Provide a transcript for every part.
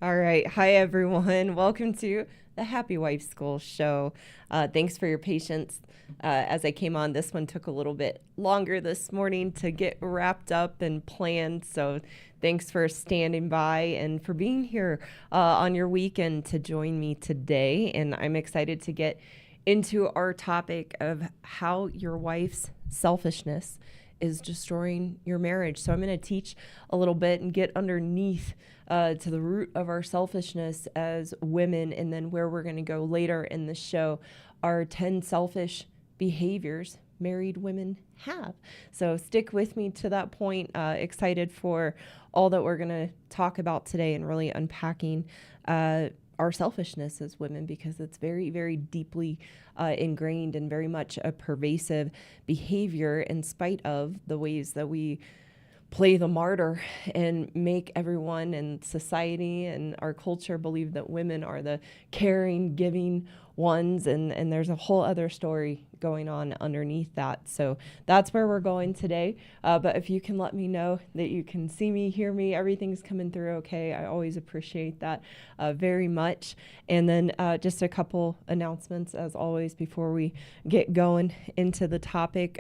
All right. Hi, everyone. Welcome to the Happy Wife School show. Thanks for your patience as I came on. This one took a little bit longer this morning to get wrapped up and planned. So thanks for standing by and for being here on your weekend to join me today. And I'm excited to get into our topic of how your wife's selfishness is destroying your marriage. So I'm going to teach a little bit and get underneath to the root of our selfishness as women, and then where we're going to go later in the show are 10 selfish behaviors married women have. So stick with me to that point. Excited for all that we're going to talk about today and really unpacking our selfishness as women, because it's very, very deeply ingrained and very much a pervasive behavior, in spite of the ways that we play the martyr and make everyone in society and our culture believe that women are the caring, giving ones. And there's a whole other story going on underneath that. So that's where we're going today. But if you can let me know that you can see me, hear me, everything's coming through okay, I always appreciate that very much. And then just a couple announcements, as always, before we get going into the topic.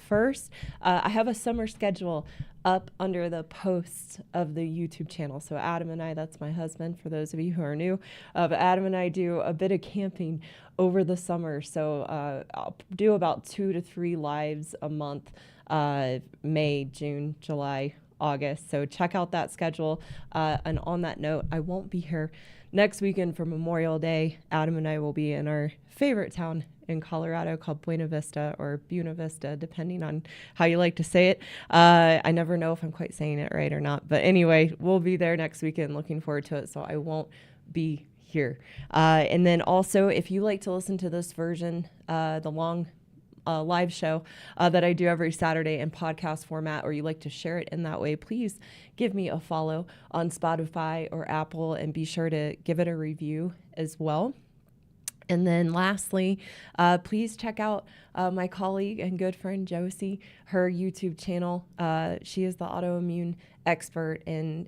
First, I have a summer schedule up under the posts of the YouTube channel. So Adam and I, that's my husband, for those of you who are new, but Adam and I do a bit of camping over the summer. So I'll do about 2 to 3 lives a month, May, June, July, August. So check out that schedule. And on that note, I won't be here next weekend for Memorial Day. Adam and I will be in our favorite town in Colorado called Buena Vista, or Buena Vista, depending on how you like to say it. I never know if I'm quite saying it right or not. But anyway, we'll be there next weekend. Looking forward to it. So I won't be here. And then also, if you like to listen to this version, the long live show that I do every Saturday in podcast format, or you like to share it in that way, please give me a follow on Spotify or Apple, and be sure to give it a review as well. And then lastly, please check out my colleague and good friend Josie, her YouTube channel. She is the autoimmune expert, and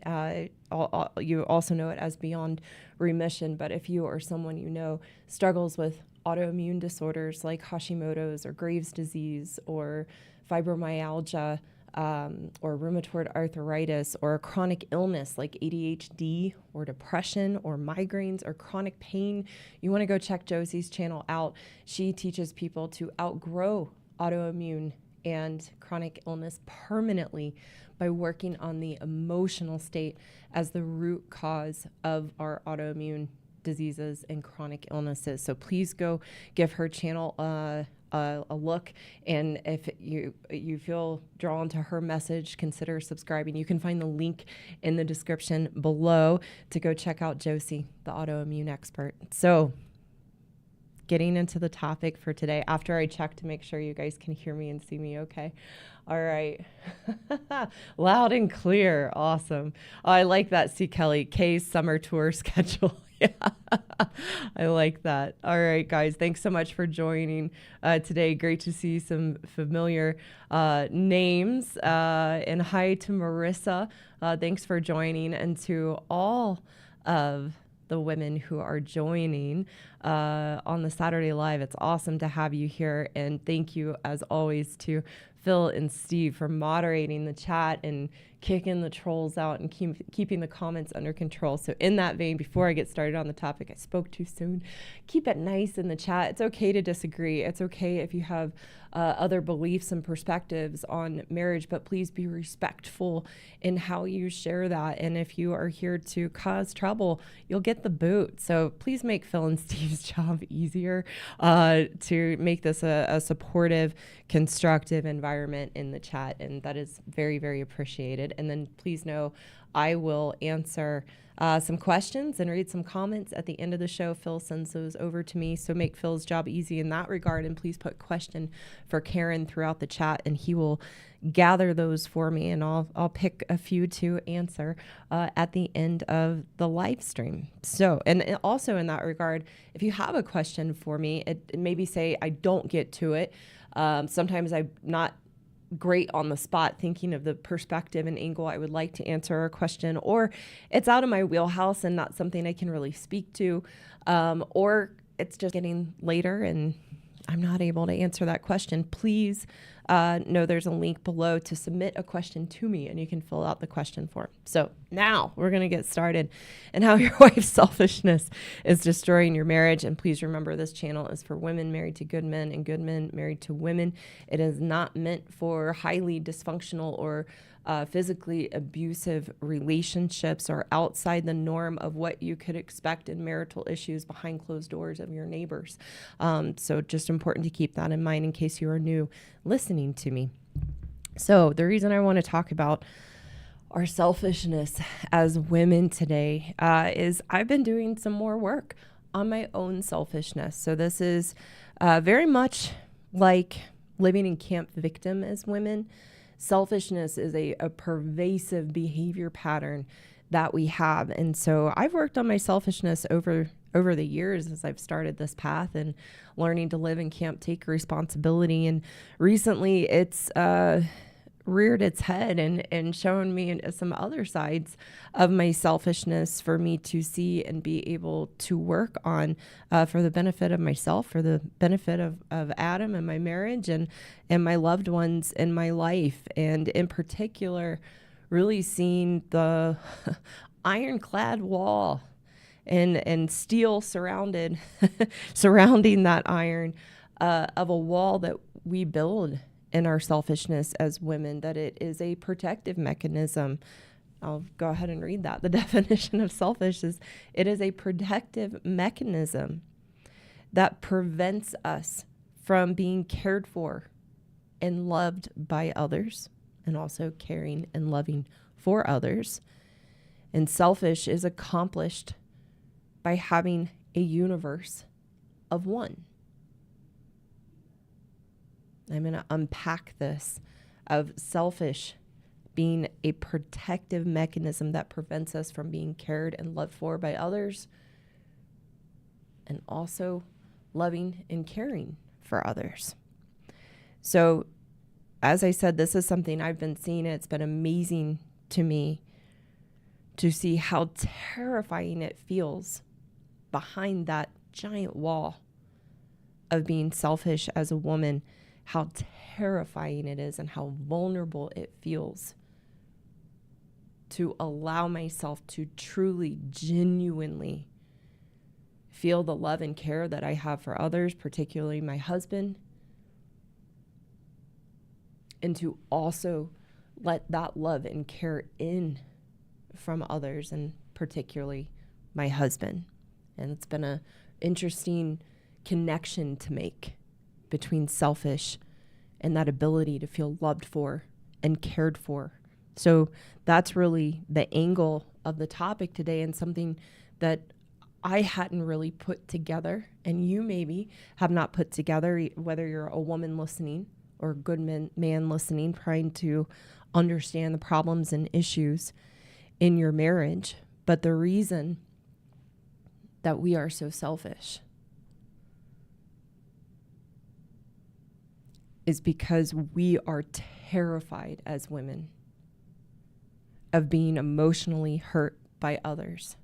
you also know it as Beyond Remission. But if you or someone you know struggles with autoimmune disorders like Hashimoto's or Graves' disease or fibromyalgia, or rheumatoid arthritis, or a chronic illness like ADHD or depression or migraines or chronic pain, you want to go check Josie's channel out. She teaches people to outgrow autoimmune and chronic illness permanently by working on the emotional state as the root cause of our autoimmune diseases and chronic illnesses. So please go give her channel a look, and if you feel drawn to her message, consider subscribing. You can find the link in the description below to go check out Josie, the autoimmune expert. So getting into the topic for today, after I check to make sure you guys can hear me and see me okay. All right. Loud and clear. Awesome. Oh, I like that. See Kelly, Kay's summer tour schedule. Yeah, I like that. All right, guys, thanks so much for joining today. Great to see some familiar names. And hi to Marissa. Thanks for joining. And to all of the women who are joining on the Saturday Live. It's awesome to have you here. And thank you, as always, to Phil and Steve for moderating the chat and kicking the trolls out and keeping the comments under control. So in that vein, before I get started on the topic, I spoke too soon. Keep it nice in the chat. It's okay to disagree. It's okay if you have other beliefs and perspectives on marriage, but please be respectful in how you share that. And if you are here to cause trouble, you'll get the boot. So please make Phil and Steve's job easier to make this a supportive, constructive environment in the chat. And that is very, very appreciated. And then please know I will answer some questions and read some comments at the end of the show. Phil sends those over to me, so make Phil's job easy in that regard. And please put question for Karen throughout the chat, and he will gather those for me, and I'll pick a few to answer at the end of the live stream. So, and also in that regard, if you have a question for me, it maybe say I don't get to it. Sometimes I'm not great on the spot thinking of the perspective and angle I would like to answer a question, or it's out of my wheelhouse and not something I can really speak to, or it's just getting later and I'm not able to answer that question, please know there's a link below to submit a question to me, and you can fill out the question form. So now we're going to get started and how your wife's selfishness is destroying your marriage. And please remember, this channel is for women married to good men and good men married to women. It is not meant for highly dysfunctional or physically abusive relationships or outside the norm of what you could expect in marital issues behind closed doors of your neighbors. So just important to keep that in mind in case you are new listening to me. So the reason I want to talk about our selfishness as women today is I've been doing some more work on my own selfishness. So this is very much like living in camp victim as women. Selfishness is a pervasive behavior pattern that we have. And so I've worked on my selfishness over the years as I've started this path and learning to live in camp, take responsibility. And recently it's reared its head and shown me some other sides of my selfishness for me to see and be able to work on for the benefit of myself, for the benefit of Adam and my marriage and my loved ones in my life. And in particular, really seeing the ironclad wall and steel surrounding that iron of a wall that we build in our selfishness as women, that it is a protective mechanism. I'll go ahead and read that. The definition of selfish is it is a protective mechanism that prevents us from being cared for and loved by others, and also caring and loving for others. And selfish is accomplished by having a universe of one. I'm going to unpack this of selfish being a protective mechanism that prevents us from being cared and loved for by others, and also loving and caring for others. So, as I said, this is something I've been seeing. It's been amazing to me to see how terrifying it feels behind that giant wall of being selfish as a woman, how terrifying it is and how vulnerable it feels to allow myself to truly, genuinely feel the love and care that I have for others, particularly my husband, and to also let that love and care in from others, and particularly my husband. And it's been an interesting connection to make between selfish and that ability to feel loved for and cared for. So that's really the angle of the topic today, and something that I hadn't really put together, and you maybe have not put together, whether you're a woman listening or a good man listening, trying to understand the problems and issues in your marriage. But the reason that we are so selfish is because we are terrified as women of being emotionally hurt by others.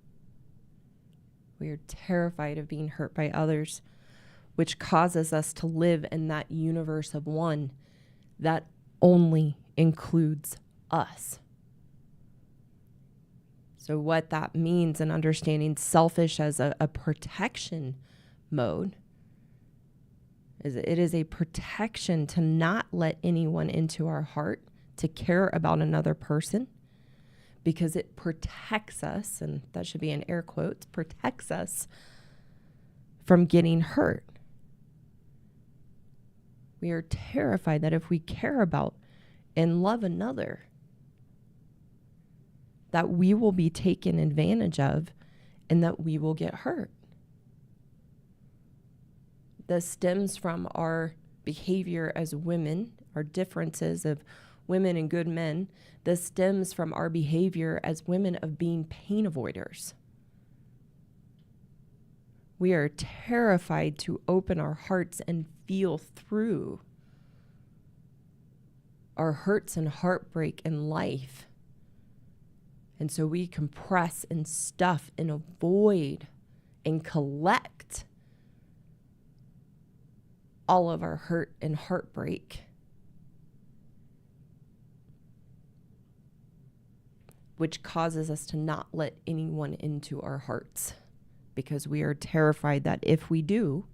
We are terrified of being hurt by others, which causes us to live in that universe of one that only includes us. So what that means in understanding selfish as a protection mode is it is a protection to not let anyone into our heart, to care about another person, because it protects us, and that should be in air quotes, protects us from getting hurt. We are terrified that if we care about and love another, that we will be taken advantage of and that we will get hurt. This stems from our behavior as women, our differences of women and good men. This stems from our behavior as women of being pain avoiders. We are terrified to open our hearts and feel through our hurts and heartbreak in life. And so we compress and stuff and avoid and collect all of our hurt and heartbreak, which causes us to not let anyone into our hearts, because we are terrified that if we do,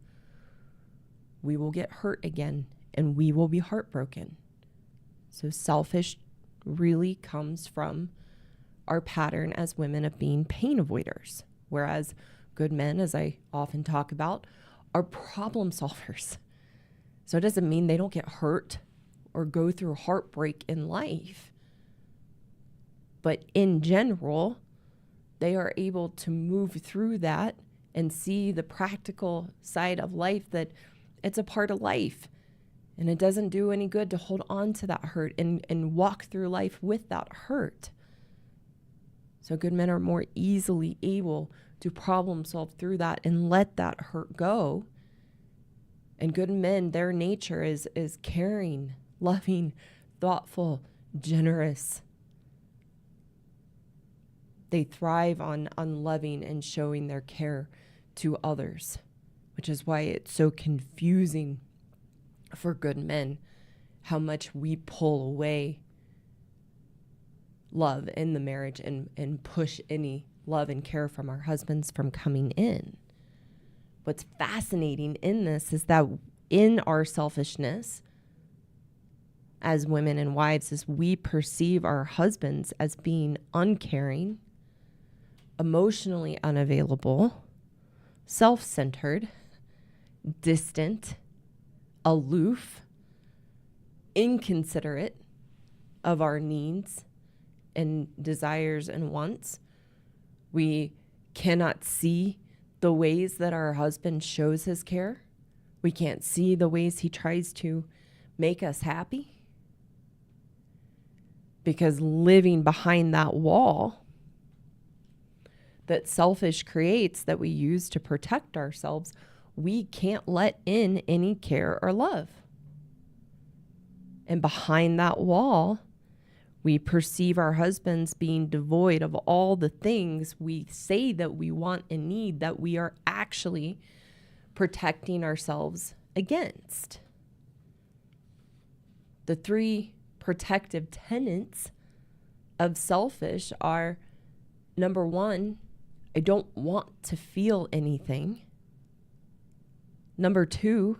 we will get hurt again and we will be heartbroken. So selfish really comes from our pattern as women of being pain avoiders, whereas good men, as I often talk about, are problem solvers. So it doesn't mean they don't get hurt or go through heartbreak in life. But in general, they are able to move through that and see the practical side of life, that it's a part of life. And it doesn't do any good to hold on to that hurt and walk through life with that hurt. So good men are more easily able to problem solve through that and let that hurt go. And good men, their nature is caring, loving, thoughtful, generous. They thrive on loving and showing their care to others, which is why it's so confusing for good men how much we pull away love in the marriage and push any love and care from our husbands from coming in. What's fascinating in this is that in our selfishness as women and wives, is we perceive our husbands as being uncaring, emotionally unavailable, self-centered, distant, aloof, inconsiderate of our needs and desires and wants. We cannot see the ways that our husband shows his care. We can't see the ways he tries to make us happy. Because living behind that wall that selfish creates, that we use to protect ourselves, we can't let in any care or love. And behind that wall, we perceive our husbands being devoid of all the things we say that we want and need, that we are actually protecting ourselves against. The three protective tenets of selfish are, number one, I don't want to feel anything. Number two,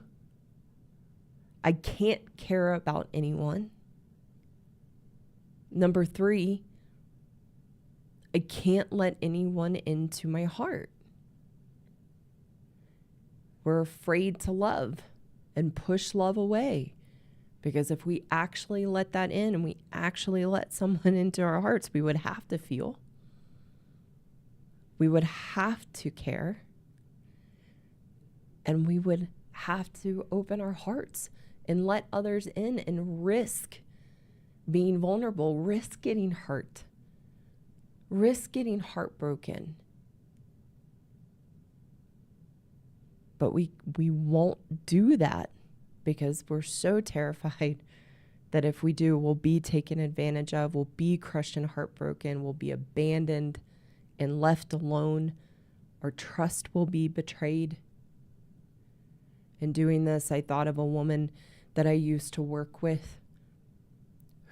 I can't care about anyone. Number three, I can't let anyone into my heart. We're afraid to love and push love away, because if we actually let that in and we actually let someone into our hearts, we would have to feel. We would have to care. And we would have to open our hearts and let others in and risk being vulnerable, risk getting hurt, risk getting heartbroken. But we won't do that because we're so terrified that if we do, we'll be taken advantage of, we'll be crushed and heartbroken, we'll be abandoned and left alone. Our trust will be betrayed. In doing this, I thought of a woman that I used to work with,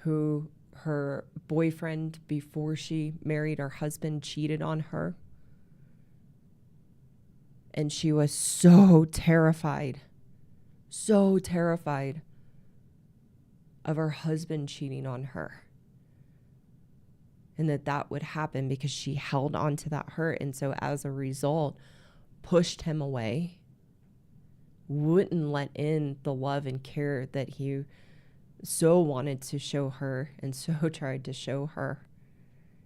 who her boyfriend, before she married her husband, cheated on her. And she was so terrified of her husband cheating on her. And that would happen because she held on to that hurt. And so as a result, pushed him away, wouldn't let in the love and care that he so wanted to show her and so tried to show her.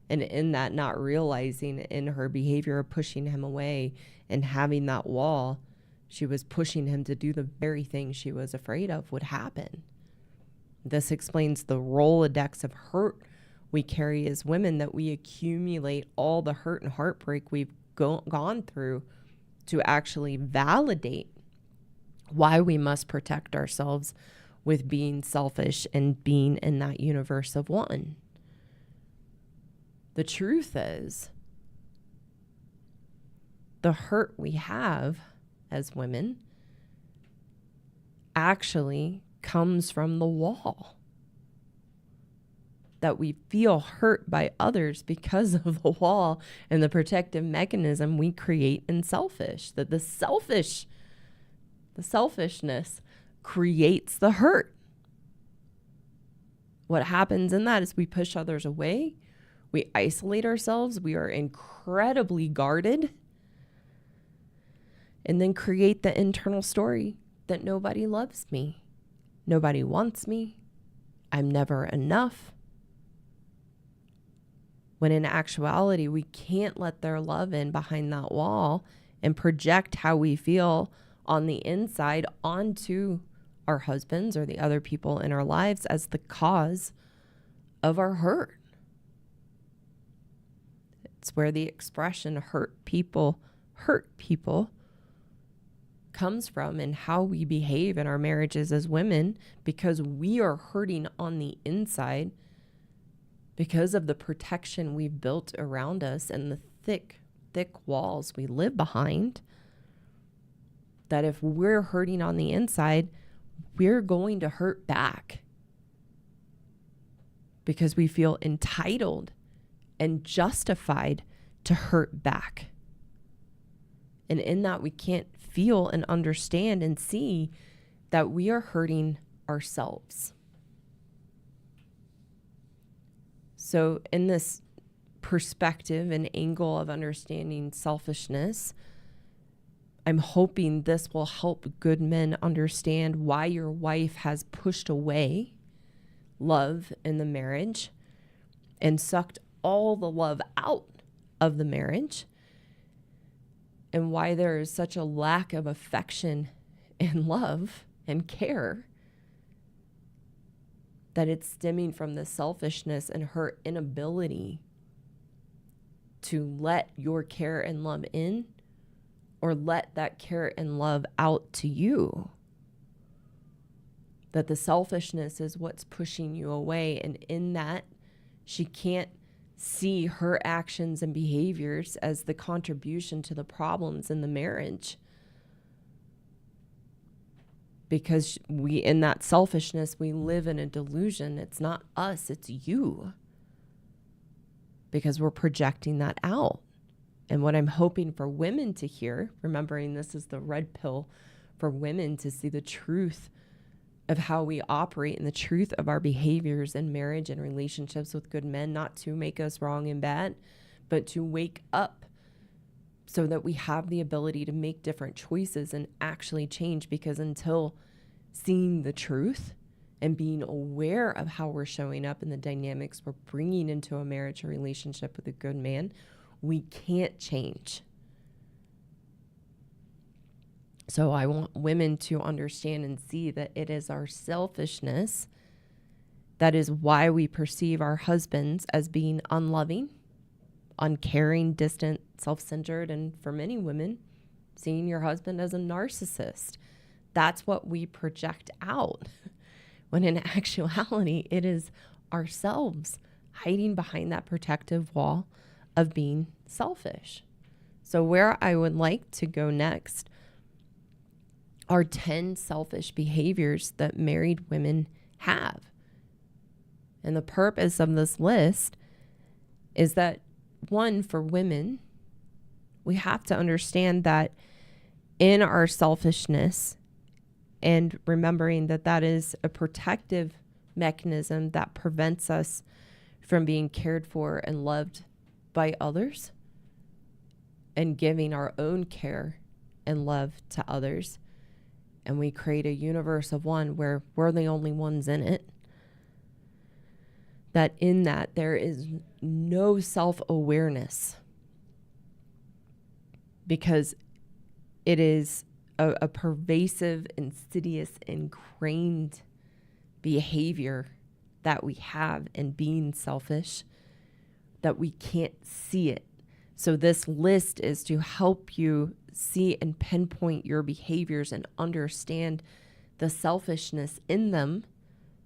And in that, not realizing in her behavior of pushing him away and having that wall, she was pushing him to do the very thing she was afraid of would happen. This explains the Rolodex of hurt we carry as women, that we accumulate all the hurt and heartbreak we've gone through to actually validate why we must protect ourselves, with being selfish and being in that universe of one. The truth is, the hurt we have as women actually comes from the wall. That we feel hurt by others because of the wall and the protective mechanism we create in selfish. That the selfishness creates the hurt. What happens in that is we push others away. We isolate ourselves. We are incredibly guarded. And then create the internal story that nobody loves me. Nobody wants me. I'm never enough. When in actuality, we can't let their love in behind that wall and project how we feel on the inside onto our husbands or the other people in our lives as the cause of our hurt. It's where the expression hurt people comes from, and how we behave in our marriages as women, because we are hurting on the inside because of the protection we've built around us and the thick walls we live behind. That if we're hurting on the inside, we're going to hurt back because we feel entitled and justified to hurt back. And in that, we can't feel and understand and see that we are hurting ourselves. So in this perspective and angle of understanding selfishness, I'm hoping this will help good men understand why your wife has pushed away love in the marriage and sucked all the love out of the marriage, and why there is such a lack of affection and love and care, that it's stemming from the selfishness and her inability to let your care and love in, or let that care and love out to you. That the selfishness is what's pushing you away, and in that, she can't see her actions and behaviors as the contribution to the problems in the marriage. Because in that selfishness, we live in a delusion. It's not us, it's you. Because we're projecting that out. And what I'm hoping for women to hear, remembering this is the red pill for women to see the truth of how we operate and the truth of our behaviors in marriage and relationships with good men, not to make us wrong and bad, but to wake up so that we have the ability to make different choices and actually change. Because until seeing the truth and being aware of how we're showing up and the dynamics we're bringing into a marriage or relationship with a good man, we can't change. So I want women to understand and see that it is our selfishness that is why we perceive our husbands as being unloving, uncaring, distant, self-centered, and for many women, seeing your husband as a narcissist. That's what we project out, when in actuality, it is ourselves hiding behind that protective wall of being selfish. So where I would like to go next are 10 selfish behaviors that married women have. And the purpose of this list is that, one, for women, we have to understand that in our selfishness, and remembering that that is a protective mechanism that prevents us from being cared for and loved by others, and giving our own care and love to others. And we create a universe of one where we're the only ones in it. That in that there is no self-awareness, because it is a pervasive, insidious, ingrained behavior that we have in being selfish, that we can't see it. So this list is to help you see and pinpoint your behaviors and understand the selfishness in them.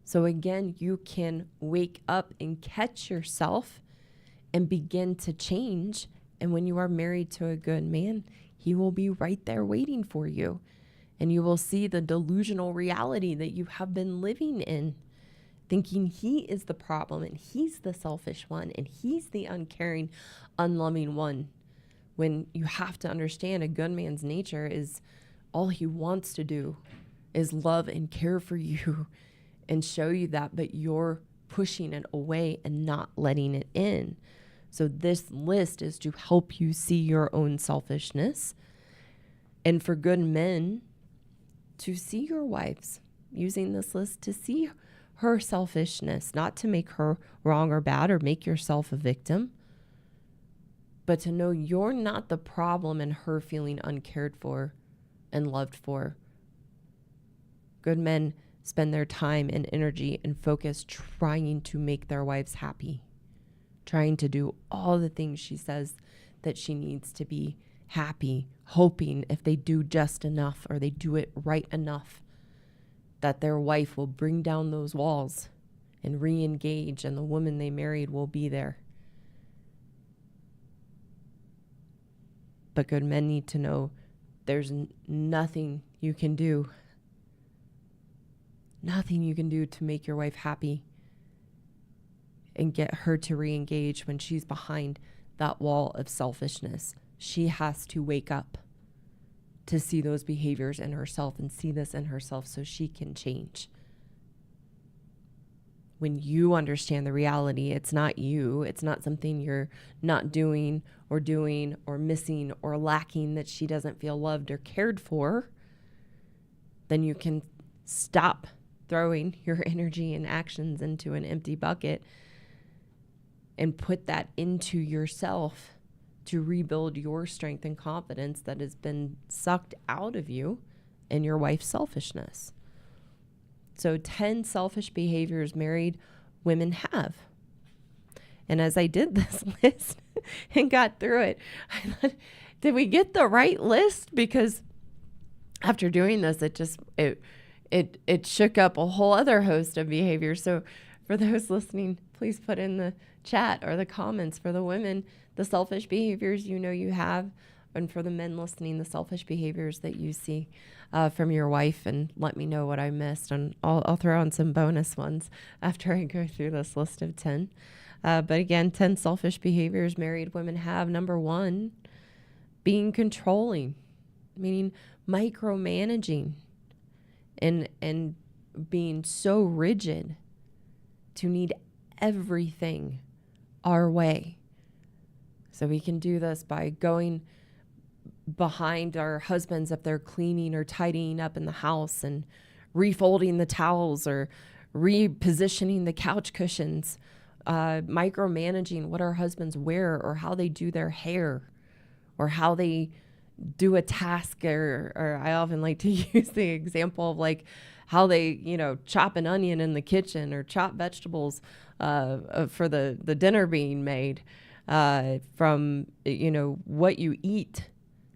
So again, you can wake up and catch yourself and begin to change. And when you are married to a good man, he will be right there waiting for you. And you will see the delusional reality that you have been living in, thinking he is the problem and he's the selfish one and he's the uncaring, unloving one. When you have to understand a good man's nature is all he wants to do is love and care for you and show you that, but you're pushing it away and not letting it in. So this list is to help you see your own selfishness, and for good men to see your wives using this list to see her selfishness, not to make her wrong or bad or make yourself a victim, but to know you're not the problem in her feeling uncared for and loved for. Good men spend their time and energy and focus trying to make their wives happy, trying to do all the things she says that she needs to be happy, hoping if they do just enough or they do it right enough, that their wife will bring down those walls and re-engage, and the woman they married will be there. But good men need to know there's nothing you can do. Nothing you can do to make your wife happy and get her to re-engage when she's behind that wall of selfishness. She has to wake up to see those behaviors in herself and see this in herself so she can change. When you understand the reality, it's not you. It's not something you're not doing or missing or lacking that she doesn't feel loved or cared for. Then you can stop throwing your energy and actions into an empty bucket and put that into yourself to rebuild your strength and confidence that has been sucked out of you and your wife's selfishness. So 10 selfish behaviors married women have. And as I did this list and got through it, I thought, did we get the right list? Because after doing this, it shook up a whole other host of behaviors. So for those listening, please put in the chat or the comments for the women, the selfish behaviors you know you have, and for the men listening, the selfish behaviors that you see from your wife, and let me know what I missed. And I'll throw on some bonus ones after I go through this list of 10. But again, 10 selfish behaviors married women have. Number 1, being controlling, meaning micromanaging and being so rigid to need everything our way. So we can do this by going behind our husbands if they're cleaning or tidying up in the house and refolding the towels or repositioning the couch cushions, micromanaging what our husbands wear or how they do their hair or how they do a task, or I often like to use the example of like how they, chop an onion in the kitchen or chop vegetables for the dinner being made, from, what you eat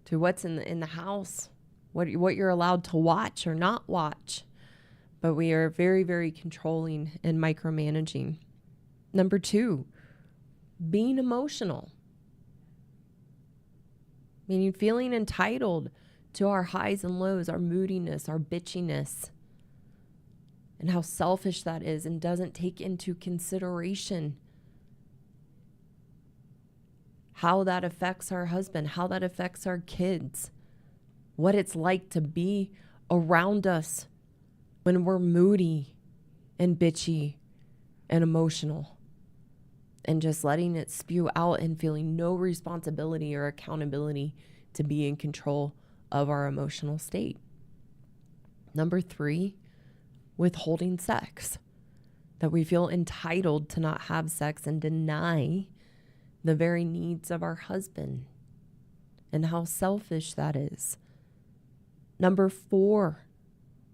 to what's in the house, what you're allowed to watch or not watch. But we are very, very controlling and micromanaging. Number 2, being emotional. Meaning feeling entitled to our highs and lows, our moodiness, our bitchiness, and how selfish that is and doesn't take into consideration how that affects our husband, how that affects our kids, what it's like to be around us when we're moody and bitchy and emotional, and just letting it spew out and feeling no responsibility or accountability to be in control of our emotional state. Number 3, withholding sex, that we feel entitled to not have sex and deny the very needs of our husband, and how selfish that is. Number 4,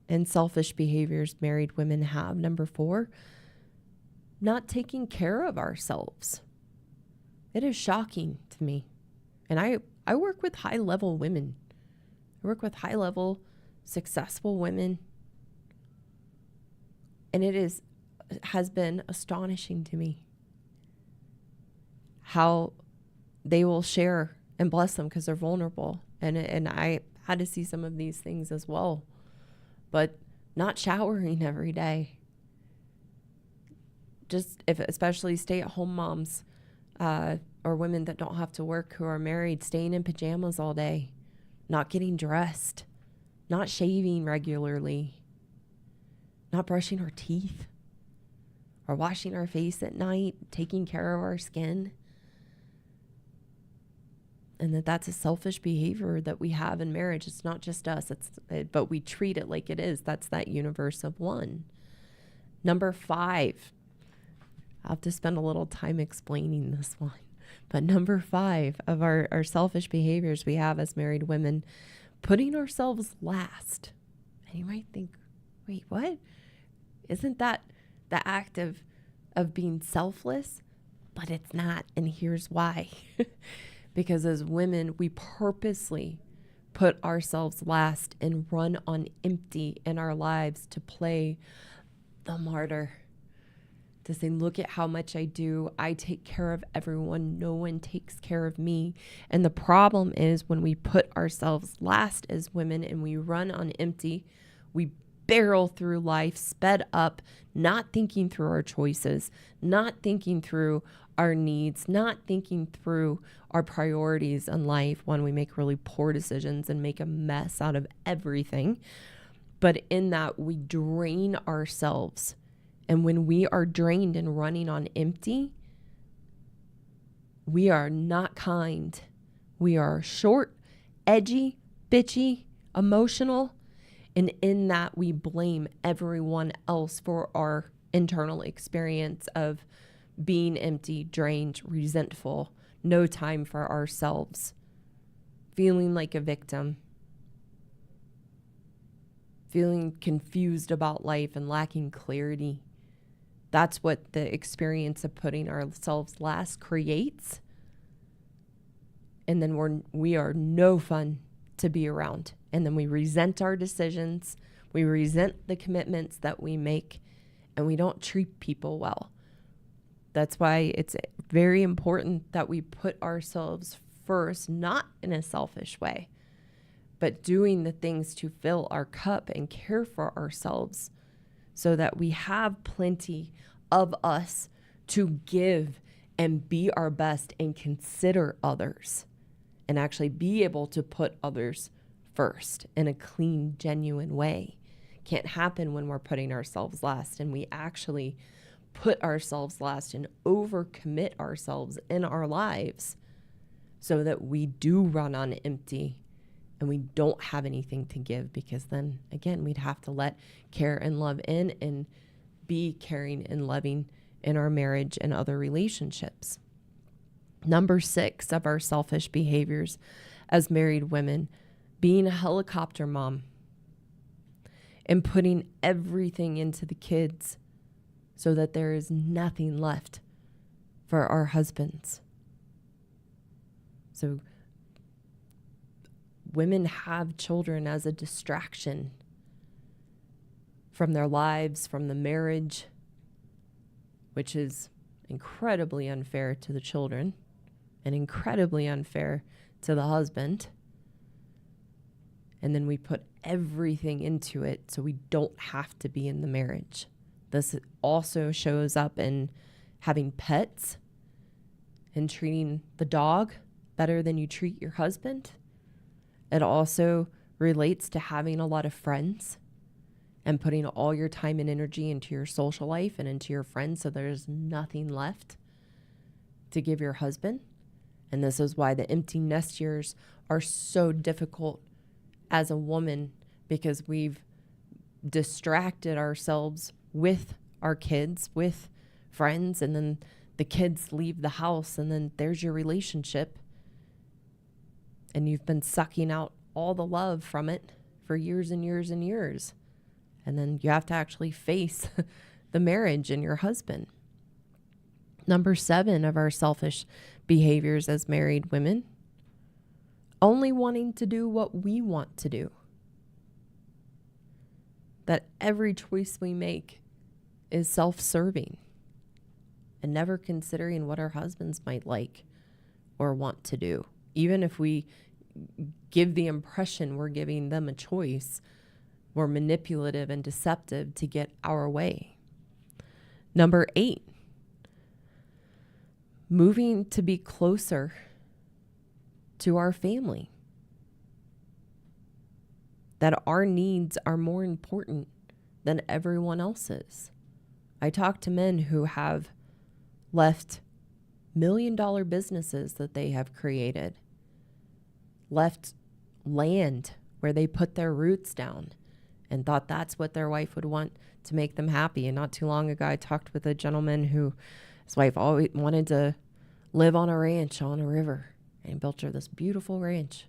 and selfish behaviors married women have. Number 4, not taking care of ourselves. It is shocking to me. And I work with high-level women. I work with high-level, successful women And has been astonishing to me how they will share and bless them because they're vulnerable. And I had to see some of these things as well. But not showering every day. Just especially stay-at-home moms or women that don't have to work who are married, staying in pajamas all day, not getting dressed, not shaving regularly, not brushing our teeth or washing our face at night, taking care of our skin. And that's a selfish behavior that we have in marriage. It's not just us, but we treat it like it is. That's that universe of one. Number 5, I'll have to spend a little time explaining this one. But number 5 of our selfish behaviors we have as married women, putting ourselves last. And you might think, wait, what? Isn't that the act of being selfless? But it's not. And here's why. Because as women, we purposely put ourselves last and run on empty in our lives to play the martyr. To say, look at how much I do. I take care of everyone. No one takes care of me. And the problem is when we put ourselves last as women and we run on empty, we barrel through life, sped up, not thinking through our choices, not thinking through our needs, not thinking through our priorities in life when we make really poor decisions and make a mess out of everything. But in that, we drain ourselves. And when we are drained and running on empty, we are not kind. We are short, edgy, bitchy, emotional. And in that, we blame everyone else for our internal experience of being empty, drained, resentful, no time for ourselves, feeling like a victim, feeling confused about life and lacking clarity. That's what the experience of putting ourselves last creates. And then we are no fun to be around. And then we resent our decisions. We resent the commitments that we make, and we don't treat people well. That's why it's very important that we put ourselves first, not in a selfish way, but doing the things to fill our cup and care for ourselves so that we have plenty of us to give and be our best and consider others and actually be able to put others first in a clean, genuine way. Can't happen when we're putting ourselves last and we actually put ourselves last and overcommit ourselves in our lives so that we do run on empty and we don't have anything to give, because then again, we'd have to let care and love in and be caring and loving in our marriage and other relationships. Number 6 of our selfish behaviors as married women, being a helicopter mom and putting everything into the kids so that there is nothing left for our husbands. So women have children as a distraction from their lives, from the marriage, which is incredibly unfair to the children and incredibly unfair to the husband. And then we put everything into it so we don't have to be in the marriage. This also shows up in having pets and treating the dog better than you treat your husband. It also relates to having a lot of friends and putting all your time and energy into your social life and into your friends so there's nothing left to give your husband. And this is why the empty nest years are so difficult as a woman, because we've distracted ourselves with our kids, with friends, and then the kids leave the house and then there's your relationship. And you've been sucking out all the love from it for years and years and years. And then you have to actually face the marriage and your husband. Number 7 of our selfish behaviors as married women, only wanting to do what we want to do. That every choice we make is self-serving and never considering what our husbands might like or want to do. Even if we give the impression we're giving them a choice, we're manipulative and deceptive to get our way. Number 8, moving to be closer to our family. That our needs are more important than everyone else's. I talk to men who have left million-dollar businesses that they have created, left land where they put their roots down and thought that's what their wife would want to make them happy. And not too long ago, I talked with a gentleman who his wife always wanted to live on a ranch on a river, and he built her this beautiful ranch,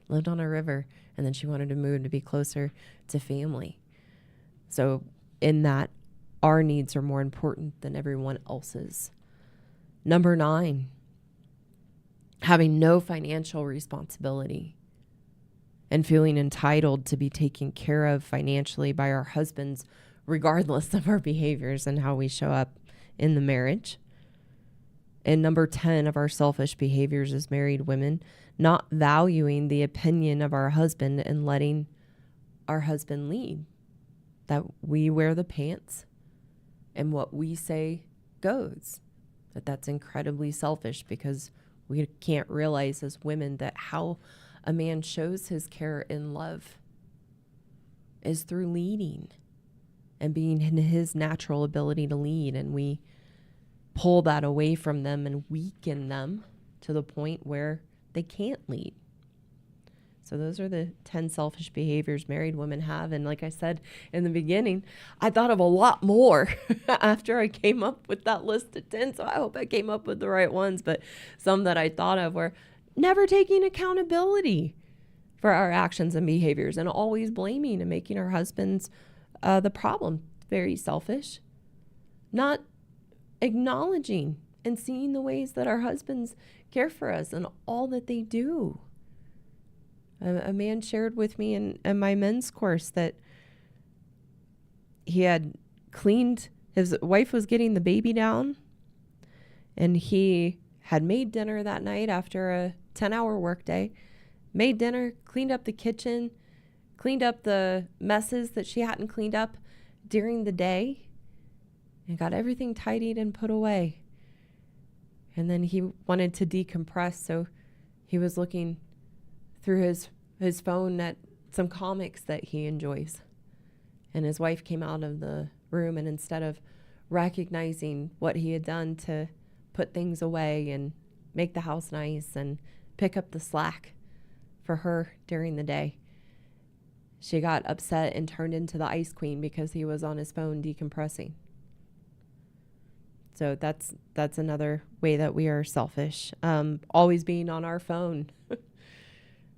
lived on a river, and then she wanted to move to be closer to family. So in that, our needs are more important than everyone else's. Number 9, having no financial responsibility and feeling entitled to be taken care of financially by our husbands, regardless of our behaviors and how we show up in the marriage. And number 10 of our selfish behaviors as married women, not valuing the opinion of our husband and letting our husband lead. That we wear the pants and what we say goes. That's incredibly selfish, because we can't realize as women that how a man shows his care and love is through leading and being in his natural ability to lead. And we pull that away from them and weaken them to the point where they can't lead. So those are the 10 selfish behaviors married women have. And like I said in the beginning, I thought of a lot more after I came up with that list of 10. So I hope I came up with the right ones. But some that I thought of were never taking accountability for our actions and behaviors and always blaming and making our husbands the problem. Very selfish. Not acknowledging and seeing the ways that our husbands care for us and all that they do. A man shared with me in my men's course that he had cleaned, his wife was getting the baby down, and he had made dinner that night after a 10-hour workday, made dinner, cleaned up the kitchen, cleaned up the messes that she hadn't cleaned up during the day, and got everything tidied and put away. And then he wanted to decompress, so he was looking through his phone at some comics that he enjoys. And his wife came out of the room, and instead of recognizing what he had done to put things away and make the house nice and pick up the slack for her during the day, she got upset and turned into the ice queen because he was on his phone decompressing. So that's another way that we are selfish. Always being on our phone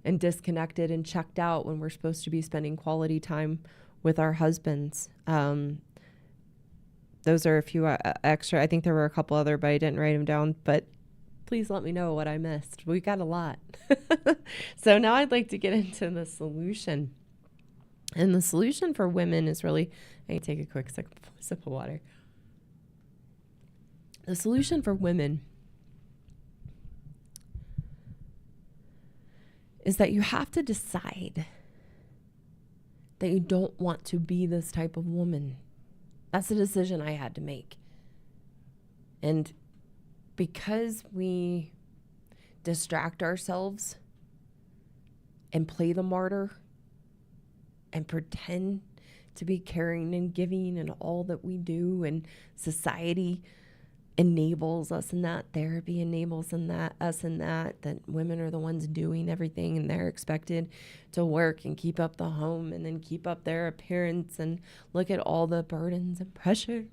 and disconnected and checked out when we're supposed to be spending quality time with our husbands. Those are a few extra. I think there were a couple other, but I didn't write them down. But please let me know what I missed. We got a lot. So now I'd like to get into the solution. And the solution for women is really, I need to take a quick sip of water. The solution for women is that you have to decide that you don't want to be this type of woman. That's a decision I had to make. And because we distract ourselves and play the martyr and pretend to be caring and giving and all that we do, and society enables us in that, therapy enables in that, us in that women are the ones doing everything and they're expected to work and keep up the home and then keep up their appearance, and look at all the burdens and pressure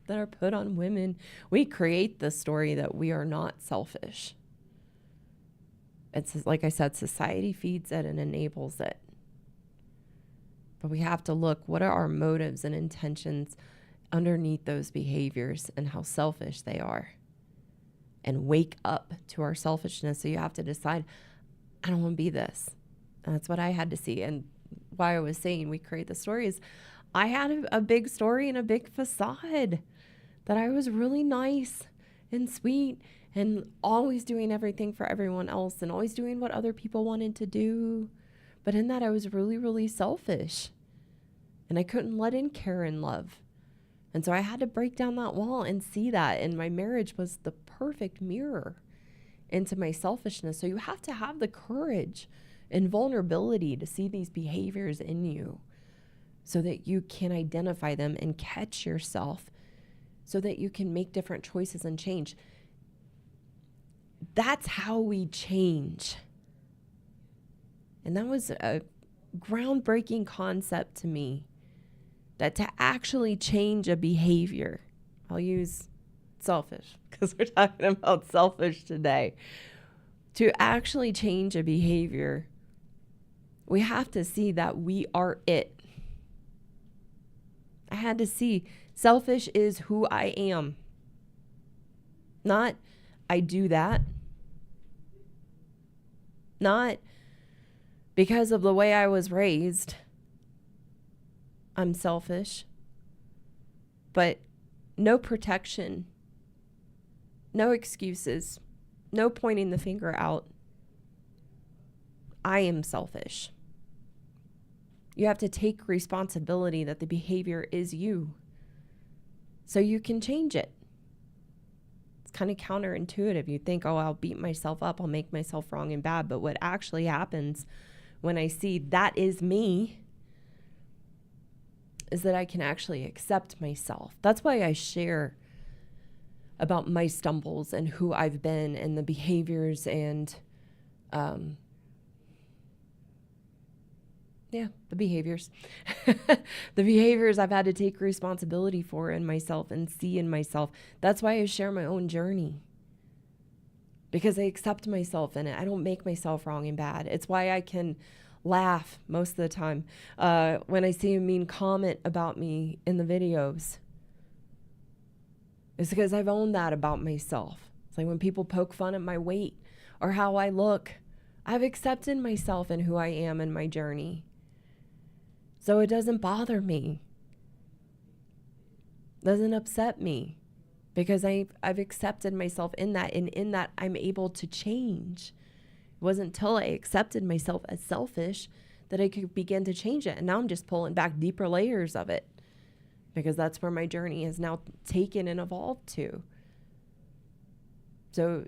that are put on women. We create the story that we are not selfish. It's like I said, society feeds it and enables it. But we have to look, what are our motives and intentions underneath those behaviors and how selfish they are, and wake up to our selfishness. So you have to decide, I don't want to be this. And that's what I had to see. And why I was saying we create the stories, I had a big story and a big facade that I was really nice and sweet and always doing everything for everyone else and always doing what other people wanted to do. But in that, I was really, really selfish. And I couldn't let in care and love. And so I had to break down that wall and see that. And my marriage was the perfect mirror into my selfishness. So you have to have the courage and vulnerability to see these behaviors in you so that you can identify them and catch yourself so that you can make different choices and change. That's how we change. And that was a groundbreaking concept to me, that to actually change a behavior, I'll use selfish because we're talking about selfish today. To actually change a behavior, we have to see that we are it. I had to see selfish is who I am, not I do that, not because of the way I was raised, I'm selfish. But no protection, no excuses, no pointing the finger out. I am selfish. You have to take responsibility that the behavior is you so you can change it. It's kind of counterintuitive. You think, oh, I'll beat myself up, I'll make myself wrong and bad. But what actually happens when I see that is me is that I can actually accept myself. That's why I share about my stumbles and who I've been and the behaviors and, the behaviors. The behaviors I've had to take responsibility for in myself and see in myself. That's why I share my own journey. Because I accept myself in it. I don't make myself wrong and bad. It's why I can laugh most of the time when I see a mean comment about me in the videos. It's because I've owned that about myself. It's like when people poke fun at my weight or how I look, I've accepted myself and who I am in my journey. So it doesn't bother me. Doesn't upset me. Because I've accepted myself in that, and in that I'm able to change. It wasn't until I accepted myself as selfish that I could begin to change it. And now I'm just pulling back deeper layers of it because that's where my journey has now taken and evolved to. So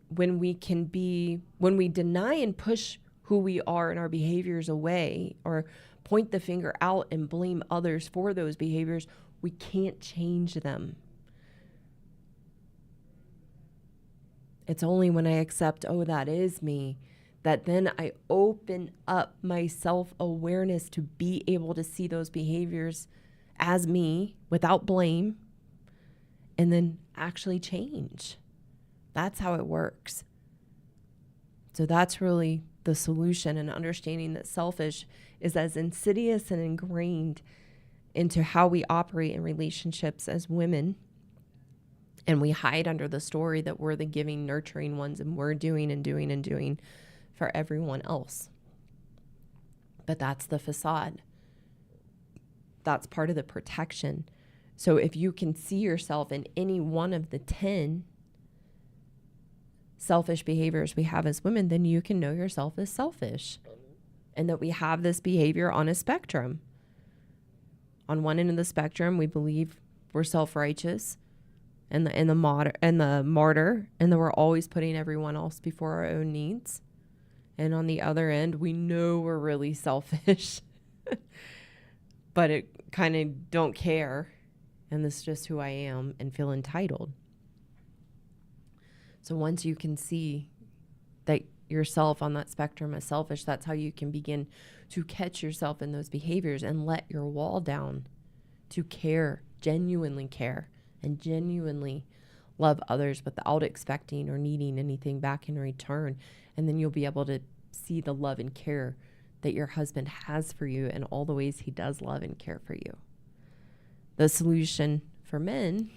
when we deny and push who we are and our behaviors away or point the finger out and blame others for those behaviors, we can't change them. It's only when I accept, oh, that is me, that then I open up my self-awareness to be able to see those behaviors as me without blame and then actually change. That's how it works. So that's really the solution, and understanding that selfish is as insidious and ingrained into how we operate in relationships as women. And we hide under the story that we're the giving, nurturing ones, and we're doing and doing and doing for everyone else. But that's the facade. That's part of the protection. So if you can see yourself in any one of the 10 selfish behaviors we have as women, then you can know yourself as selfish. And that we have this behavior on a spectrum. On one end of the spectrum, we believe we're self-righteous and the martyr, and that we're always putting everyone else before our own needs. And on the other end, we know we're really selfish, but it kind of don't care. And this is just who I am and feel entitled. So once you can see that yourself on that spectrum as selfish, that's how you can begin to catch yourself in those behaviors and let your wall down to care, genuinely care, and genuinely love others without expecting or needing anything back in return. And then you'll be able to see the love and care that your husband has for you and all the ways he does love and care for you. The solution for men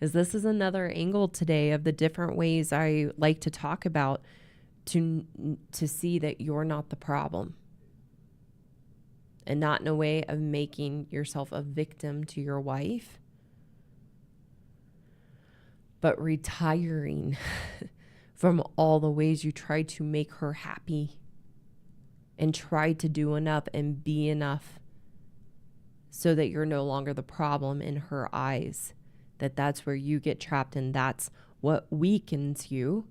is this is another angle today of the different ways I like to talk about to see that you're not the problem. and not in a way of making yourself a victim to your wife, but retiring from all the ways you try to make her happy and try to do enough and be enough so that you're no longer the problem in her eyes, that's where you get trapped, and that's what weakens you.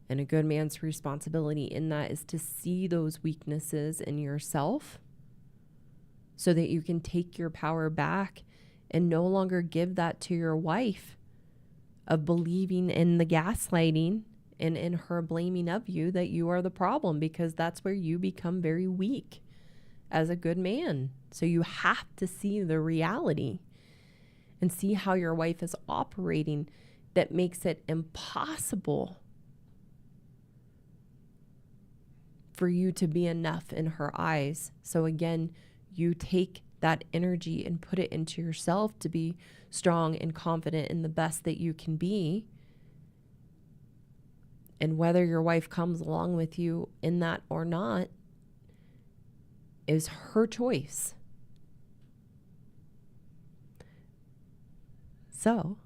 And a good man's responsibility in that is to see those weaknesses in yourself so that you can take your power back and no longer give that to your wife of believing in the gaslighting and in her blaming of you that you are the problem, because that's where you become very weak as a good man. So you have to see the reality and see how your wife is operating that makes it impossible for you to be enough in her eyes. So again, you take that energy and put it into yourself to be strong and confident in the best that you can be. And whether your wife comes along with you in that or not is her choice. So,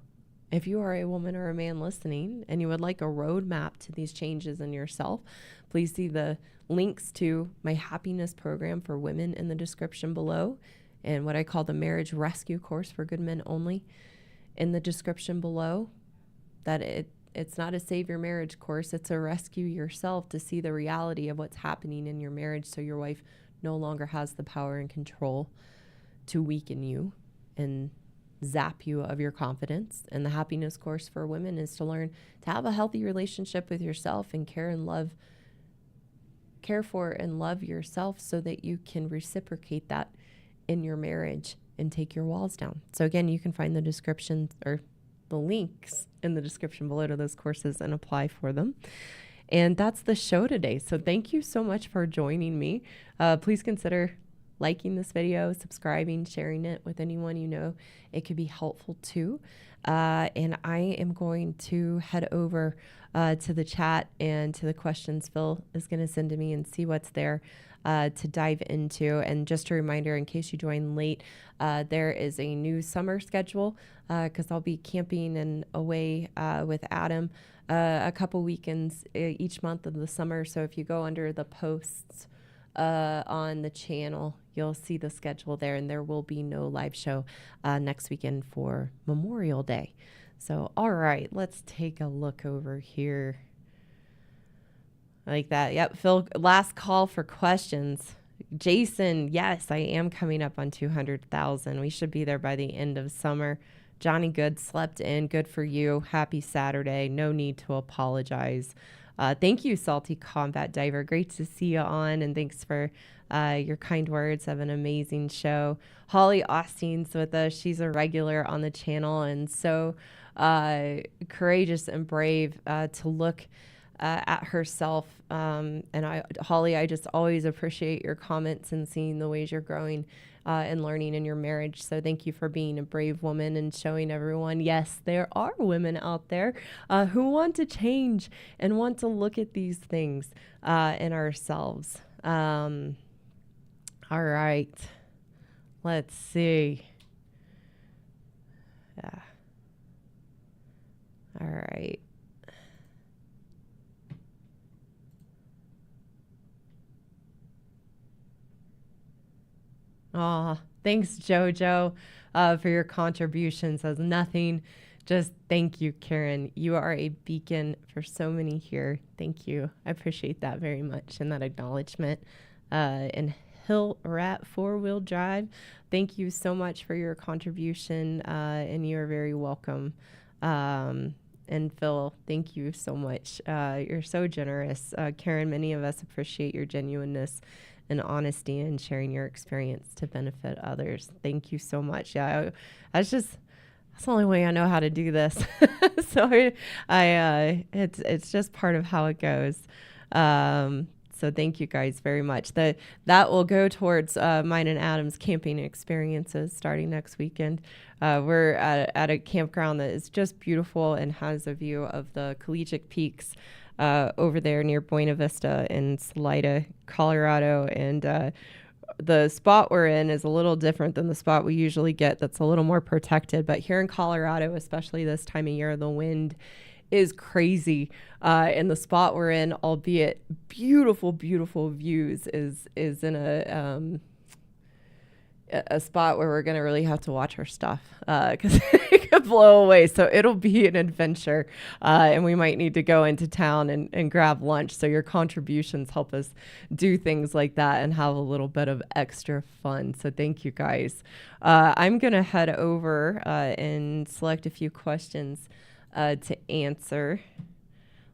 if you are a woman or a man listening and you would like a roadmap to these changes in yourself, please see the links to my happiness program for women in the description below, and what I call the marriage rescue course for good men only in the description below. That it's not a save your marriage course, it's a rescue yourself to see the reality of what's happening in your marriage so your wife no longer has the power and control to weaken you and zap you of your confidence. And the happiness course for women is to learn to have a healthy relationship with yourself and care for and love yourself so that you can reciprocate that in your marriage and take your walls down. So again, you can find the description or the links in the description below to those courses and apply for them. And that's the show today. So thank you so much for joining me. Please consider liking this video, subscribing, sharing it with anyone you know it could be helpful to. And I am going to head over to the chat and to the questions Phil is going to send to me and see what's there to dive into. And just a reminder, in case you joined late, there is a new summer schedule because I'll be camping and away with Adam a couple weekends each month of the summer. So if you go under the posts on the channel, you'll see the schedule there, and there will be no live show next weekend for Memorial Day. So, all right, let's take a look over here. Like that. Yep. Phil, last call for questions. Jason, yes, I am coming up on 200,000. We should be there by the end of summer. Johnny Good slept in. Good for you. Happy Saturday. No need to apologize. Thank you, Salty Combat Diver. Great to see you on, and thanks for your kind words. Have an amazing show. Holly Austin's with us. She's a regular on the channel and so courageous and brave to look at herself. Holly, I just always appreciate your comments and seeing the ways you're growing and learning in your marriage. So thank you for being a brave woman and showing everyone, yes, there are women out there who want to change and want to look at these things in ourselves. All right, let's see. Yeah. All right. Aw, thanks, JoJo, for your contributions. As nothing, just thank you, Karen. You are a beacon for so many here. Thank you. I appreciate that very much and that acknowledgement. And Hill Rat 4-wheel drive, thank you so much for your contribution, and you are very welcome. And Phil, thank you so much. You're so generous. Karen, many of us appreciate your genuineness and honesty and sharing your experience to benefit others. Thank you so much. Yeah, that's the only way I know how to do this. So it's just part of how it goes. So thank you guys very much. That will go towards mine and Adam's camping experiences starting next weekend. We're at a campground that is just beautiful and has a view of the Collegiate Peaks over there near Buena Vista in Salida, Colorado. And the spot we're in is a little different than the spot we usually get. That's a little more protected. But here in Colorado, especially this time of year, the wind is crazy. And the spot we're in, albeit beautiful, beautiful views, is in a spot where we're going to really have to watch our stuff because it could blow away. So it'll be an adventure. And we might need to go into town and grab lunch. So your contributions help us do things like that and have a little bit of extra fun. So thank you guys. I'm going to head over and select a few questions to answer.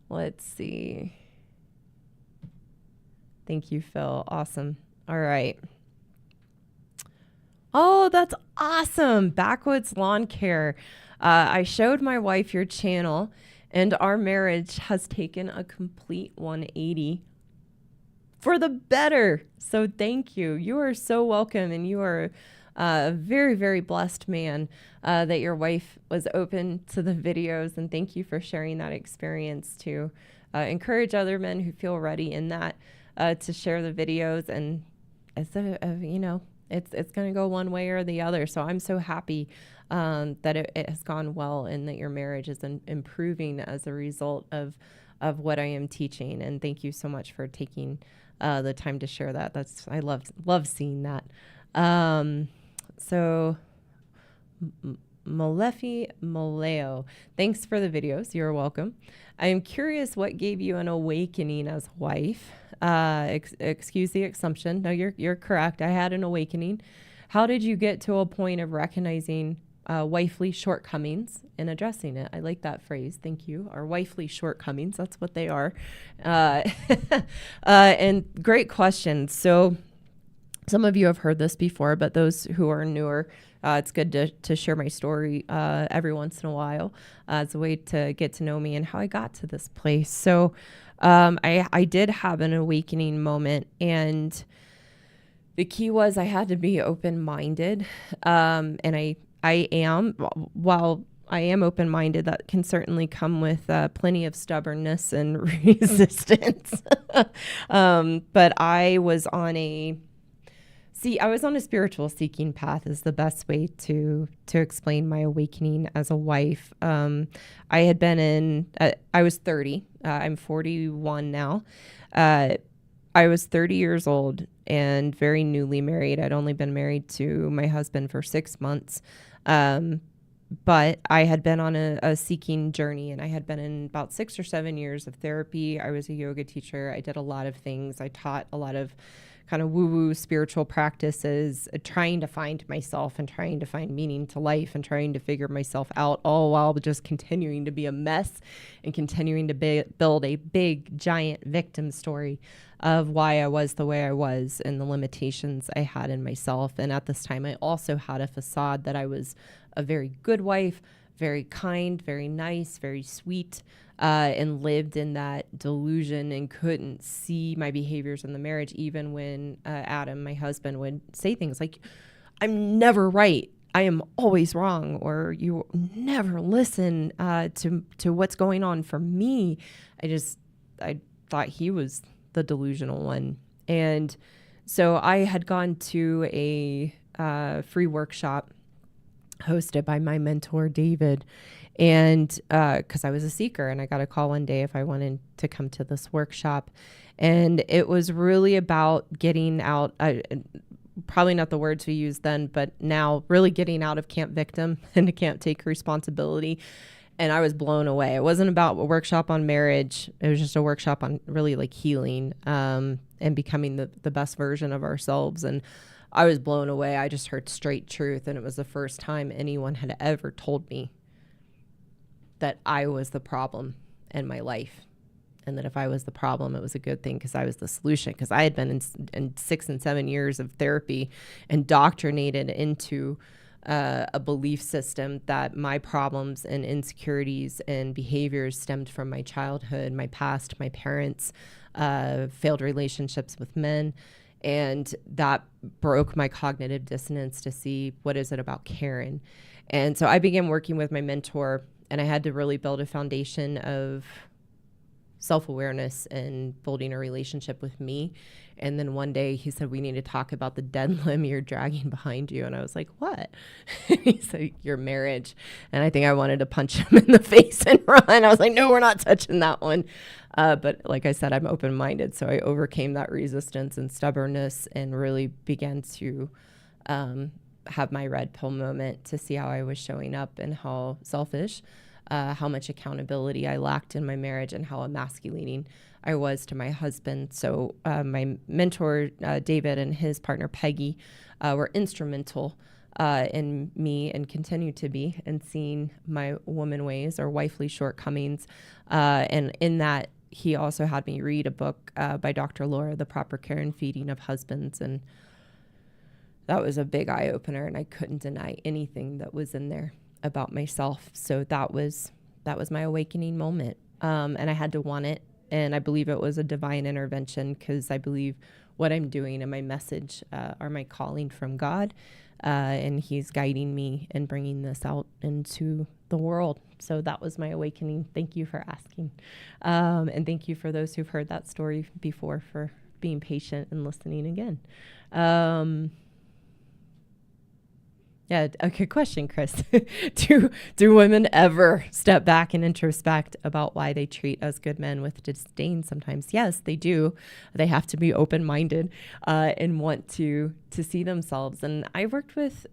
Let's see. Thank you, Phil. Awesome. All right. Oh, that's awesome. Backwoods Lawn Care. I showed my wife your channel, and our marriage has taken a complete 180 for the better. So thank you. You are so welcome, and you are a very, very blessed man that your wife was open to the videos, and thank you for sharing that experience to encourage other men who feel ready in that to share the videos. And instead of, it's going to go one way or the other. So I'm so happy that it has gone well and that your marriage is improving as a result of what I am teaching. And thank you so much for taking the time to share that. I love seeing that. So Malefi Maleo, thanks for the videos. You're welcome. I am curious what gave you an awakening as a wife. Excuse the assumption. No, you're correct. I had an awakening. How did you get to a point of recognizing wifely shortcomings and addressing it? I like that phrase. Thank you. Our wifely shortcomings. That's what they are. And great question. So some of you have heard this before, but those who are newer, it's good to share my story every once in a while as a way to get to know me and how I got to this place. So I did have an awakening moment, and the key was I had to be open-minded. And I am, while I am open-minded, that can certainly come with plenty of stubbornness and resistance. But I was on a spiritual seeking path is the best way to explain my awakening as a wife. I had been I was 30. I'm 41 now. I was 30 years old and very newly married. I'd only been married to my husband for 6 months. But I had been on a seeking journey, and I had been in about 6 or 7 years of therapy. I was a yoga teacher. I did a lot of things. I taught a lot of kind of woo-woo spiritual practices, trying to find myself and trying to find meaning to life and trying to figure myself out, all while just continuing to be a mess and continuing to build a big, giant victim story of why I was the way I was and the limitations I had in myself. And at this time, I also had a facade that I was a very good wife, very kind, very nice, very sweet, and lived in that delusion and couldn't see my behaviors in the marriage, even when Adam, my husband, would say things like, "I'm never right. I am always wrong," or "You never listen to what's going on for me." I thought he was the delusional one. And so I had gone to a free workshop hosted by my mentor, David. And because I was a seeker, and I got a call one day if I wanted to come to this workshop. And it was really about getting out, probably not the words we used then, but now really getting out of camp victim and can't take responsibility. And I was blown away. It wasn't about a workshop on marriage. It was just a workshop on really like healing and becoming the best version of ourselves. And I was blown away. I just heard straight truth. And it was the first time anyone had ever told me that I was the problem in my life. And that if I was the problem, it was a good thing because I was the solution. Because I had been in 6 and 7 years of therapy indoctrinated into a belief system that my problems and insecurities and behaviors stemmed from my childhood, my past, my parents, failed relationships with men. And that broke my cognitive dissonance to see what is it about Karen. And so I began working with my mentor, and I had to really build a foundation of self-awareness and building a relationship with me. And then one day he said, we need to talk about the dead limb you're dragging behind you. And I was like, what? He said, your marriage. And I think I wanted to punch him in the face and run. I was like, no, we're not touching that one. But like I said, I'm open-minded. So I overcame that resistance and stubbornness and really began to have my red pill moment to see how I was showing up and how selfish, how much accountability I lacked in my marriage, and how emasculating I was to my husband. So my mentor, David, and his partner, Peggy, were instrumental in me, and continue to be, in seeing my woman ways or wifely shortcomings. And in that, he also had me read a book by Dr. Laura, The Proper Care and Feeding of Husbands. And that was a big eye opener, and I couldn't deny anything that was in there about myself. So that was my awakening moment. And I had to want it. And I believe it was a divine intervention, because I believe what I'm doing and my message are my calling from God. And he's guiding me and bringing this out into the world. So that was my awakening. Thank you for asking. And thank you for those who've heard that story before, for being patient and listening again. Yeah, a good question, Chris. Do women ever step back and introspect about why they treat us good men with disdain sometimes? Yes, they do. They have to be open-minded and want to see themselves. And I've worked with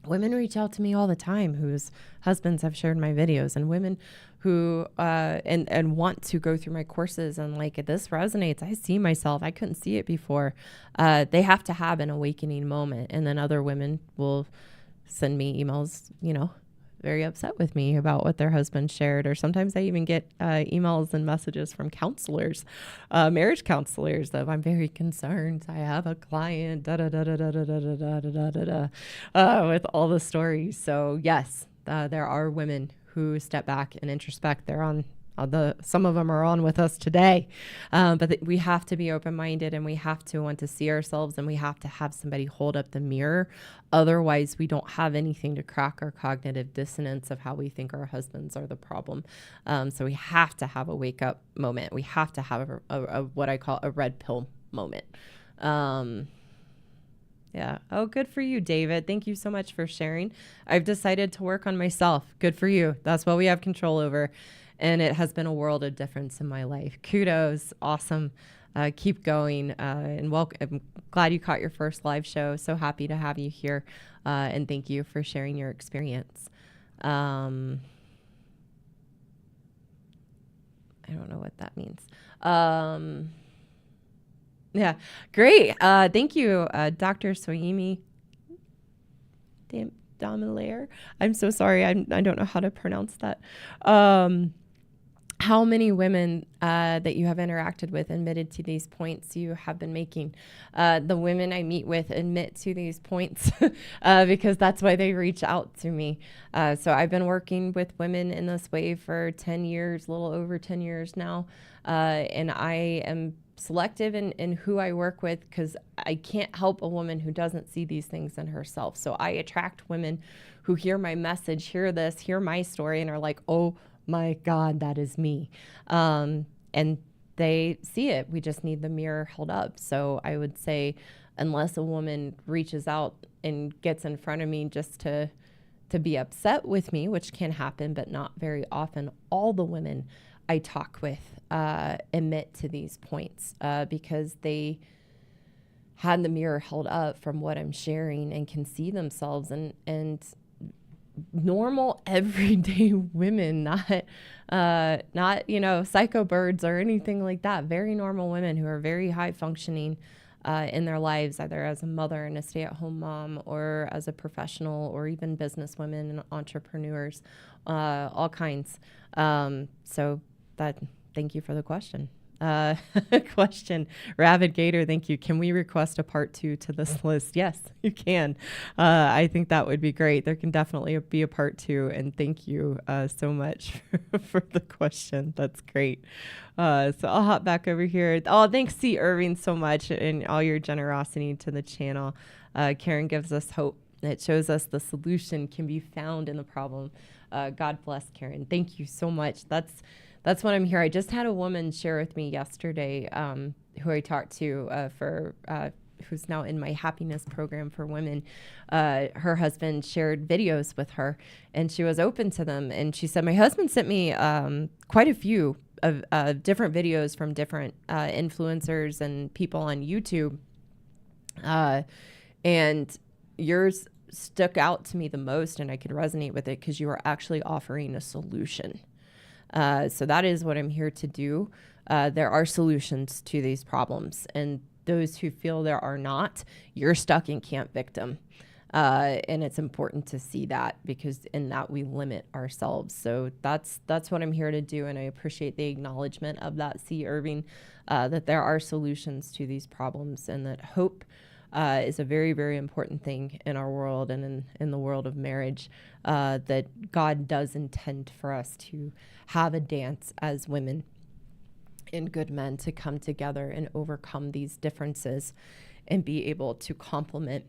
women reach out to me all the time whose husbands have shared my videos, and women who and want to go through my courses, and like, this resonates. I see myself. I couldn't see it before. They have to have an awakening moment. And then other women will send me emails, very upset with me about what their husband shared. Or sometimes I even get emails and messages from counselors, marriage counselors, of, I'm very concerned. I have a client, with all the stories. So yes, there are women who step back and introspect. They're on some of them are on with us today. But we have to be open-minded, and we have to want to see ourselves, and we have to have somebody hold up the mirror. Otherwise, we don't have anything to crack our cognitive dissonance of how we think our husbands are the problem. So we have to have a wake-up moment. We have to have a what I call a red pill moment. Yeah. Oh, good for you, David. Thank you so much for sharing. I've decided to work on myself. Good for you. That's what we have control over. And it has been a world of difference in my life. Kudos. Awesome. Keep going. And welcome. I'm glad you caught your first live show. So happy to have you here. And thank you for sharing your experience. I don't know what that means. Yeah, great. Thank you, Dr. Soyimi Damilaire. I'm so sorry. I don't know how to pronounce that. How many women that you have interacted with admitted to these points you have been making? The women I meet with admit to these points because that's why they reach out to me. So I've been working with women in this way for 10 years, a little over 10 years now. And I am selective in who I work with, because I can't help a woman who doesn't see these things in herself. So I attract women who hear my message, hear my story, and are like, oh my God, that is me. And they see it. We just need the mirror held up. So I would say, unless a woman reaches out and gets in front of me just to be upset with me, which can happen, but not very often, all the women I talk with admit to these points because they had the mirror held up from what I'm sharing and can see themselves, and normal everyday women, not psycho birds or anything like that. Very normal women who are very high functioning in their lives, either as a mother and a stay-at-home mom, or as a professional, or even business women and entrepreneurs, all kinds. So thank you for the question. Question. Ravid Gator, thank you. Can we request a part 2 to this list? Yes, you can. I think that would be great. There can definitely be a part 2. And thank you so much for the question. That's great. So I'll hop back over here. Oh, thanks, C. Irving, so much, and all your generosity to the channel. Karen gives us hope. It shows us the solution can be found in the problem. God bless, Karen. Thank you so much. That's that's what I'm here. I just had a woman share with me yesterday, who I talked to who's now in my happiness program for women. Her husband shared videos with her, and she was open to them. And she said, my husband sent me quite a few of different videos from different influencers and people on YouTube. And yours stuck out to me the most, and I could resonate with it because you are actually offering a solution. So that is what I'm here to do. There are solutions to these problems, and those who feel there are not, you're stuck in camp victim. And it's important to see that, because in that we limit ourselves. So that's what I'm here to do. And I appreciate the acknowledgement of that, C. Irving, that there are solutions to these problems, and that hope is a very, very important thing in our world and in the world of marriage, that God does intend for us to have a dance as women and good men to come together and overcome these differences and be able to complement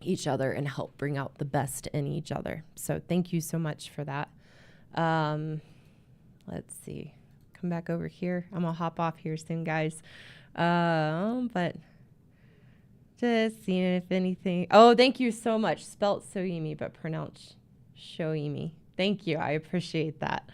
each other and help bring out the best in each other. So thank you so much for that. Let's see. Come back over here. I'm going to hop off here soon, guys. But just seeing if anything. Oh, thank you so much. Spelt Soimi, but pronounced Shoimi. Thank you. I appreciate that.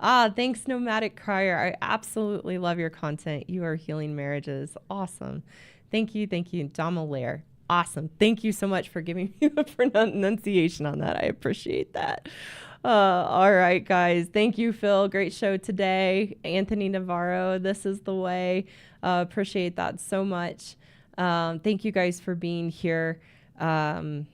Thanks, Nomadic Crier. I absolutely love your content. You are healing marriages. Awesome. Thank you. Thank you. Damalair. Awesome. Thank you so much for giving me the pronunciation on that. I appreciate that. All right, guys. Thank you, Phil. Great show today. Anthony Navarro, this is the way. Appreciate that so much. Thank you guys for being here. And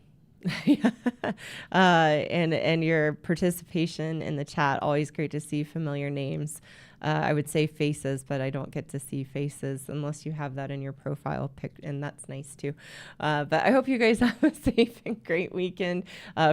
your participation in the chat. Always great to see familiar names. I would say faces, but I don't get to see faces unless you have that in your profile pic, and that's nice too. But I hope you guys have a safe and great weekend.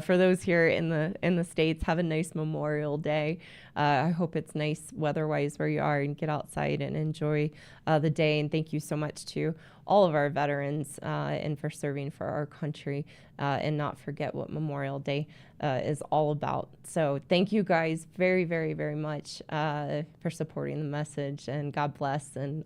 For those here in the States, have a nice Memorial Day. I hope it's nice weather-wise where you are, and get outside and enjoy the day. And thank you so much to all of our veterans and for serving for our country, and not forget what Memorial Day is all about. So thank you guys very, very, very much for supporting the message, and God bless. And